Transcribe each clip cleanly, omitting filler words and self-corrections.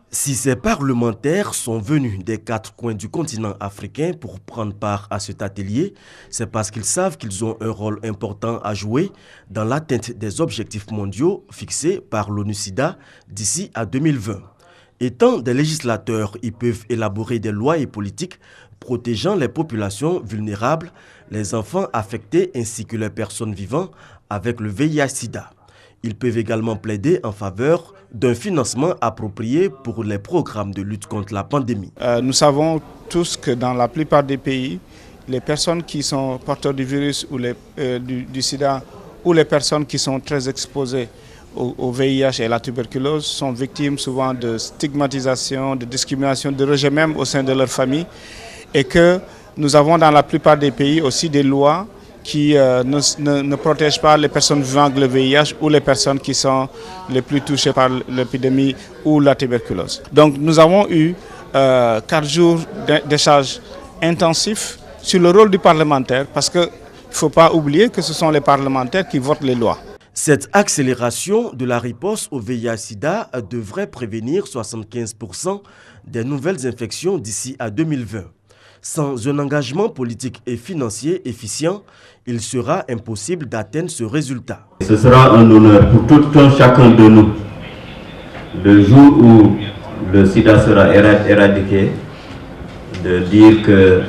Si ces parlementaires sont venus des 4 coins du continent africain pour prendre part à cet atelier, c'est parce qu'ils savent qu'ils ont un rôle important à jouer dans l'atteinte des objectifs mondiaux fixés par l'ONU-SIDA d'ici à 2020. Étant des législateurs, ils peuvent élaborer des lois et politiques protégeant les populations vulnérables, les enfants affectés ainsi que les personnes vivant avec le VIH-SIDA. Ils peuvent également plaider en faveur d'un financement approprié pour les programmes de lutte contre la pandémie. Nous savons tous que dans la plupart des pays, les personnes qui sont porteurs du virus ou du sida ou les personnes qui sont très exposées au VIH et à la tuberculose sont victimes souvent de stigmatisation, de discrimination, de rejet même au sein de leur famille. Et que nous avons dans la plupart des pays aussi des lois qui ne protègent pas les personnes vivant avec le VIH ou les personnes qui sont les plus touchées par l'épidémie ou la tuberculose. Donc nous avons eu 4 jours d'échanges intensifs sur le rôle du parlementaire parce qu'il ne faut pas oublier que ce sont les parlementaires qui votent les lois. Cette accélération de la riposte au VIH-Sida devrait prévenir 75% des nouvelles infections d'ici à 2020. Sans un engagement politique et financier efficient, il sera impossible d'atteindre ce résultat. Ce sera un honneur pour tout un chacun de nous, le jour où le sida sera éradiqué, de dire que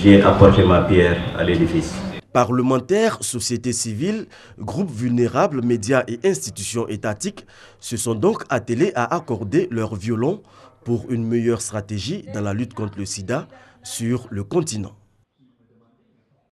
j'ai apporté ma pierre à l'édifice. Parlementaires, société civile, groupes vulnérables, médias et institutions étatiques se sont donc attelés à accorder leur violon pour une meilleure stratégie dans la lutte contre le sida sur le continent.